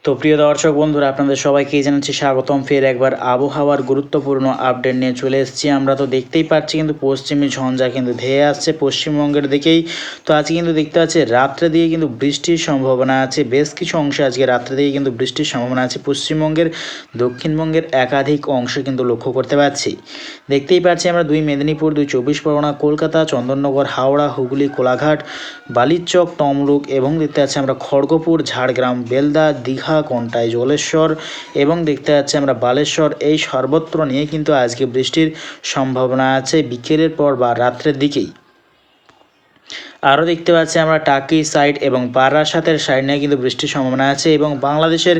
তো প্রিয় দর্শক বন্ধুরা, আপনাদের সবাইকে জানাচ্ছি স্বাগতম। ফের একবার আবহাওয়ার গুরুত্বপূর্ণ আপডেট নিয়ে চলে এসেছি। আমরা তো দেখতেই পাচ্ছি কিন্তু পশ্চিমী ঝঞ্ঝা কিন্তু ধেয়ে আসছে পশ্চিমবঙ্গের দিকেই। তো আজকে কিন্তু দেখতে পাচ্ছি রাত্রে দিয়ে কিন্তু বৃষ্টির সম্ভাবনা আছে, বেশ কিছু অংশে আজকে রাত্রে দিয়ে কিন্তু বৃষ্টির সম্ভাবনা আছে। পশ্চিমবঙ্গের দক্ষিণবঙ্গের একাধিক অংশে কিন্তু লক্ষ্য করতে পারছি। দেখতেই পাচ্ছি আমরা 2 মেদিনীপুর, 2 চব্বিশ পরগনা, কলকাতা, চন্দননগর, হাওড়া, হুগলি, কোলাঘাট, বালিচক, তমলুক এবং দেখতে পাচ্ছি আমরা খড়গপুর, ঝাড়গ্রাম, বেলদা, দীঘা, কোন্টাই, জলেশ্বর এবং দেখতে পাচ্ছি আমরা বালেশ্বর, এই সর্বত্র নিয়ে কিন্তু আজকে বৃষ্টির সম্ভাবনা আছে বিকেলের পর বা রাত্রের দিকেই। আরও দেখতে পাচ্ছি আমরা টাকি সাইড এবং বারাসাতের সাইড নিয়ে কিন্তু বৃষ্টির সম্ভাবনা আছে এবং বাংলাদেশের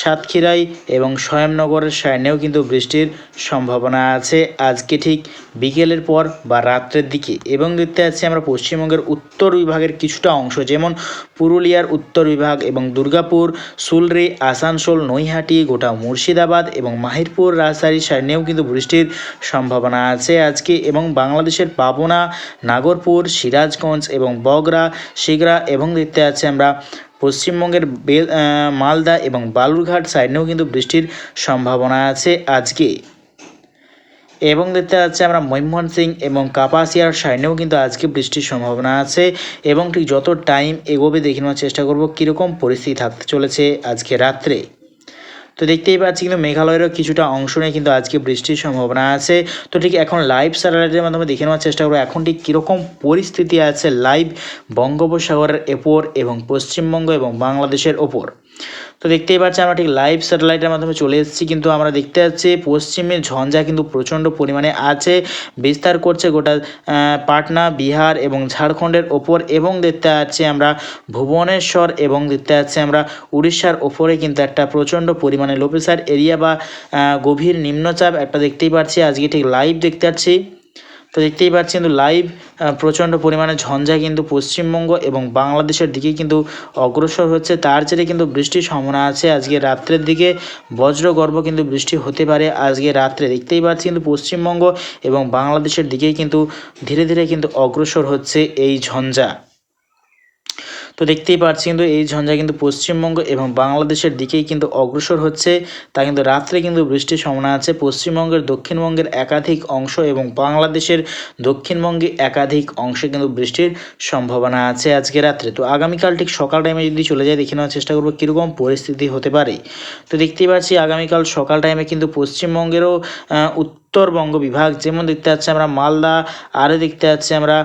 সাতক্ষীরাই এবং স্বয়ংনগরের সাইড নিয়েও কিন্তু বৃষ্টির সম্ভাবনা আছে আজকে ঠিক বিকেলের পর বা রাত্রের দিকে। এবং দেখতে পাচ্ছি আমরা পশ্চিমবঙ্গের উত্তর বিভাগের কিছুটা অংশ, যেমন পুরুলিয়ার উত্তর বিভাগ এবং দুর্গাপুর, সুলরি, আসানসোল, নৈহাটি, গোটা মুর্শিদাবাদ এবং মাহিরপুর, রাজশাহীর সাইড নিয়েও কিন্তু বৃষ্টির সম্ভাবনা আছে আজকে। এবং বাংলাদেশের পাবনা, নাগরপুর, সিরাজগঞ্জ এবং বগরা, সিগড়া এবং দেখতে পাচ্ছি আমরা পশ্চিমবঙ্গের মালদা এবং বালুরঘাট সাইড নিয়েও কিন্তু বৃষ্টির সম্ভাবনা আছে আজকে। এবং দেখতে পাচ্ছি আমরা ময়মনসিংহ এবং কাপাসিয়ার সাইডেও কিন্তু আজকে বৃষ্টির সম্ভাবনা আছে। এবং ঠিক যত টাইম এগোবে দেখে নেওয়ার চেষ্টা করব কীরকম পরিস্থিতি থাকতে চলেছে আজকে রাত্রে। তো দেখতেই পাচ্ছি কিন্তু মেঘালয়েরও কিছুটা অংশ নিয়ে কিন্তু আজকে বৃষ্টির সম্ভাবনা আছে। তো ঠিক এখন লাইভ স্যাটেলাইটের মাধ্যমে দেখে নেওয়ার চেষ্টা করবো এখন ঠিক কীরকম পরিস্থিতি আছে লাইভ বঙ্গোপসাগরের ওপর এবং পশ্চিমবঙ্গ এবং বাংলাদেশের ওপর। তো দেখতেই পাচ্ছি আমরা ঠিক লাইভ স্যাটেলাইটের মাধ্যমে চলে এসেছি, কিন্তু আমরা দেখতে পাচ্ছি পশ্চিমের ঝঞ্ঝা কিন্তু প্রচণ্ড পরিমাণে আছে, বিস্তার করছে গোটা পাটনা, বিহার এবং ঝাড়খণ্ডের ওপর। এবং দেখতে পাচ্ছি আমরা ভুবনেশ্বর এবং দেখতে পাচ্ছি আমরা উড়িষ্যার ওপরে কিন্তু একটা প্রচণ্ড পরিমাণে লো প্রেসার এরিয়া বা গভীর নিম্নচাপ একটা দেখতেই পাচ্ছি আজকে ঠিক লাইভ দেখতে পাচ্ছি। তো দেখতেই পাচ্ছি কিন্তু লাইভ প্রচণ্ড পরিমাণে ঝঞ্ঝা কিন্তু পশ্চিমবঙ্গ এবং বাংলাদেশের দিকে কিন্তু অগ্রসর হচ্ছে, তার জেরে কিন্তু বৃষ্টির সম্ভাবনা আছে আজকে রাত্রের দিকে। বজ্রগর্ভ কিন্তু বৃষ্টি হতে পারে আজকে রাত্রে। দেখতেই পাচ্ছি কিন্তু পশ্চিমবঙ্গ এবং বাংলাদেশের দিকেই কিন্তু ধীরে ধীরে কিন্তু অগ্রসর হচ্ছে এই ঝঞ্ঝা। তো দেখতেই পাচ্ছি কিন্তু এই ঝঞ্ঝা কিন্তু পশ্চিমবঙ্গ এবং বাংলাদেশের দিকেই কিন্তু অগ্রসর হচ্ছে, তা কিন্তু রাত্রে কিন্তু বৃষ্টির সম্ভাবনা আছে পশ্চিমবঙ্গের দক্ষিণবঙ্গের একাধিক অংশ এবং বাংলাদেশের দক্ষিণবঙ্গে একাধিক অংশে কিন্তু বৃষ্টির সম্ভাবনা আছে আজকে রাত্রে। তো আগামীকাল ঠিক সকাল টাইমে যদি চলে যায় দেখে নেওয়ার চেষ্টা করবো কীরকম পরিস্থিতি হতে পারে। তো দেখতেই পাচ্ছি আগামীকাল সকাল টাইমে কিন্তু পশ্চিমবঙ্গেরও উত্তরবঙ্গ বিভাগ, যেমন দেখতে পাচ্ছি আমরা মালদা, আরও দেখতে পাচ্ছি আমরা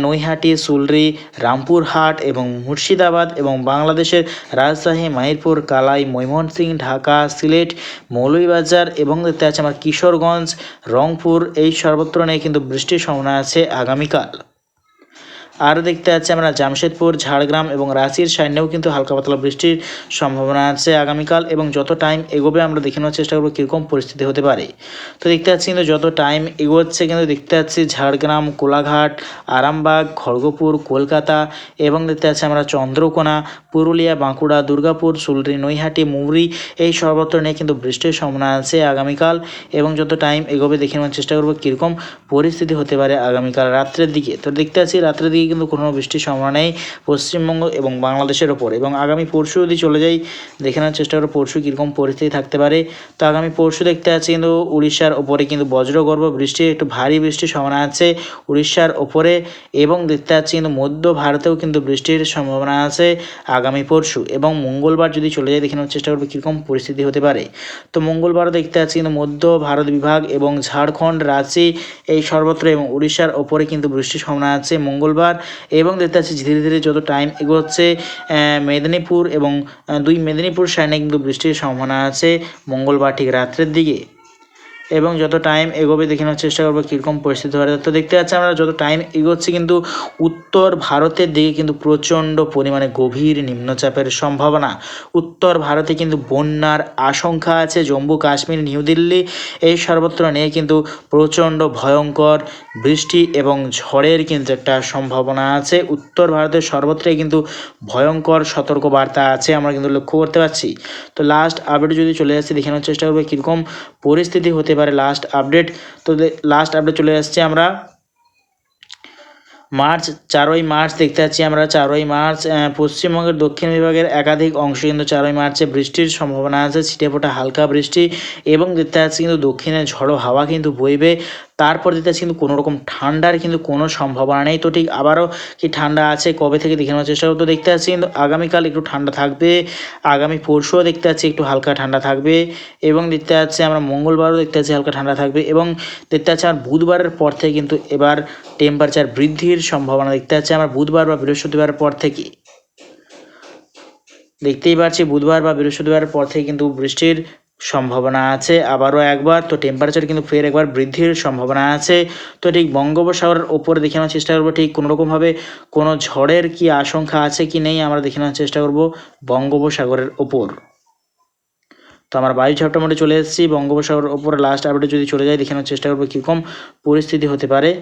নৈহাটি, সুলরি, রামপুরহাট এবং মুর্শিদাবাদ এবং বাংলাদেশের রাজশাহী, মাহিরপুর, কালাই, ময়মনসিংহ, ঢাকা, সিলেট, মৌলভীবাজার এবং দেখতে পাচ্ছি আমরা কিশোরগঞ্জ, রংপুর, এই সর্বত্র নিয়ে কিন্তু বৃষ্টির সম্ভাবনা আছে আগামীকাল। আরও দেখতে পাচ্ছি আমরা জামশেদপুর, ঝাড়গ্রাম এবং রাঁচির সাইডেও কিন্তু হালকা পাতলা বৃষ্টির সম্ভাবনা আছে আগামীকাল। এবং যত টাইম এগোবে আমরা দেখে নেওয়ার চেষ্টা করবো কীরকম পরিস্থিতি হতে পারে। তো দেখতে পাচ্ছি কিন্তু যত টাইম এগোচ্ছে কিন্তু দেখতে পাচ্ছি ঝাড়গ্রাম, কোলাঘাট, আরামবাগ, খড়গপুর, কলকাতা এবং দেখতে পাচ্ছি আমরা চন্দ্রকোনা, পুরুলিয়া, বাঁকুড়া, দুর্গাপুর, সুলরি, নৈহাটি, মুহুরী, এই সর্বত্র নিয়ে কিন্তু বৃষ্টির সম্ভাবনা আছে আগামীকাল। এবং যত টাইম এগোবে দেখে নেওয়ার চেষ্টা করবো কীরকম পরিস্থিতি হতে পারে আগামীকাল রাত্রের দিকে। তো দেখতে পাচ্ছি রাত্রের দিকে কিন্তু কোনো বৃষ্টির সম্ভাবনা নেই পশ্চিমবঙ্গ এবং বাংলাদেশের ওপর। এবং আগামী পরশু যদি চলে যাই দেখে নেওয়ার চেষ্টা করবো পরশু কীরকম পরিস্থিতি থাকতে পারে। তো আগামী পরশু দেখতে পাচ্ছি কিন্তু উড়িষ্যার ওপরে কিন্তু বজ্রগর্ভ বৃষ্টি, একটু ভারী বৃষ্টির সম্ভাবনা আছে উড়িষ্যার ওপরে। এবং দেখতে পাচ্ছি কিন্তু মধ্য ভারতেও কিন্তু বৃষ্টির সম্ভাবনা আছে আগামী পরশু। এবং মঙ্গলবার যদি চলে যায় দেখে নেওয়ার চেষ্টা করবো কীরকম পরিস্থিতি হতে পারে। তো মঙ্গলবারও দেখতে পাচ্ছি কিন্তু মধ্য ভারত বিভাগ এবং ঝাড়খণ্ড, রাঁচি, এই সর্বত্র এবং উড়িষ্যার ওপরে কিন্তু বৃষ্টির সম্ভাবনা আছে মঙ্গলবার। এবং দেখতে পাচ্ছি ধীরে ধীরে যত টাইম এগোচ্ছে মেদিনীপুর এবং 2 মেদিনীপুর সাইডে কিন্তু বৃষ্টির সম্ভাবনা আছে মঙ্গলবার ঠিক রাত্রের দিকে। এবং যত টাইম এগোবে দেখে নেওয়ার চেষ্টা করবো কীরকম পরিস্থিতি হতে পারে। তো দেখতে পাচ্ছি আমরা যত টাইম এগোচ্ছে কিন্তু উত্তর ভারতের দিকে কিন্তু প্রচণ্ড পরিমাণে গভীর নিম্নচাপের সম্ভাবনা। উত্তর ভারতে কিন্তু বন্যার আশঙ্কা আছে, জম্মু কাশ্মীর, নিউ দিল্লি, এই সর্বত্র নিয়ে কিন্তু প্রচণ্ড ভয়ঙ্কর বৃষ্টি এবং ঝড়ের কিন্তু একটা সম্ভাবনা আছে। উত্তর ভারতের সর্বত্রই কিন্তু ভয়ঙ্কর সতর্কবার্তা আছে আমরা কিন্তু লক্ষ্য করতে পারছি। তো লাস্ট আপডেট যদি চলে আসছে দেখে নেওয়ার চেষ্টা করবো কীরকম পরিস্থিতি হতে পারে লাস্ট আপডেট। তো লাস্ট আপডেট চলে আসছে আমরা 4ই মার্চ দেখতে পাচ্ছি আমরা 4ই মার্চ পশ্চিমবঙ্গের দক্ষিণ বিভাগের একাধিক অংশে কিন্তু 4ই মার্চে বৃষ্টির সম্ভাবনা আছে, ছিটেফোঁটা হালকা বৃষ্টি, এবং দেখতে পাচ্ছি কিন্তু দক্ষিণে ঝড়ো হাওয়া কিন্তু বইবে। তারপর দেখতে পাচ্ছি কিন্তু কোনো রকম ঠান্ডার কিন্তু কোনো সম্ভাবনা নেই। তো ঠিক আবারও কি ঠান্ডা আছে কবে থেকে দেখে নেওয়ার চেষ্টা করবো। তো দেখতে পাচ্ছি কিন্তু আগামীকাল একটু ঠান্ডা থাকবে, আগামী পরশুও দেখতে পাচ্ছি একটু হালকা ঠান্ডা থাকবে, এবং দেখতে পাচ্ছি আমরা মঙ্গলবারও দেখতে পাচ্ছি হালকা ঠান্ডা থাকবে, এবং দেখতে পাচ্ছি আমার বুধবারের পর থেকে কিন্তু এবার টেম্পারেচার বৃদ্ধির সম্ভাবনা দেখতে পাচ্ছি আমরা বুধবার বা বৃহস্পতিবারের পর থেকে। দেখতেই পাচ্ছি বুধবার বা বৃহস্পতিবারের পর থেকে কিন্তু বৃষ্টির সম্ভাবনা আছে আবারও একবার। তো টেম্পারেচার কিন্তু ফের একবার বৃদ্ধির সম্ভাবনা আছে। তো ঠিক বঙ্গোপসাগরের ওপরে দেখে নেওয়ার চেষ্টা করবো ঠিক কোনোরকমভাবে কোনো ঝড়ের কি আশঙ্কা আছে কি নেই আমরা দেখে নেওয়ার চেষ্টা করব বঙ্গোপসাগরের ওপর। তো আমরা বায়ুঝড়টা মোটে চলে এসেছি বঙ্গোপসাগরের ওপরে। লাস্ট আপডেটে যদি চলে যাই দেখে নেওয়ার চেষ্টা করবো কীরকম পরিস্থিতি হতে পারে।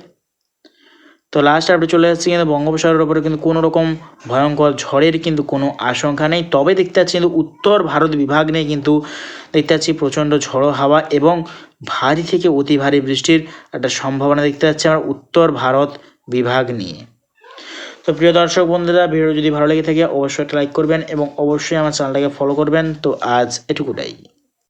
তো লাস্ট আপডেট চলে আসছে কিন্তু বঙ্গোপসাগরের ওপরে কিন্তু কোনো রকম ভয়ঙ্কর ঝড়ের কিন্তু কোনো আশঙ্কা নেই। তবে দেখতে পাচ্ছি কিন্তু উত্তর ভারত বিভাগ নিয়ে কিন্তু দেখতে পাচ্ছি প্রচণ্ড ঝড়ো হাওয়া এবং ভারী থেকে অতি ভারী বৃষ্টির একটা সম্ভাবনা দেখতে পাচ্ছি আমরা উত্তর ভারত বিভাগ নিয়ে। তো প্রিয় দর্শক বন্ধুরা, ভিডিও যদি ভালো লেগে থাকে অবশ্যই একটা লাইক করবেন এবং অবশ্যই আমার চ্যানেলটাকে ফলো করবেন। তো আজ এটুকুটাই।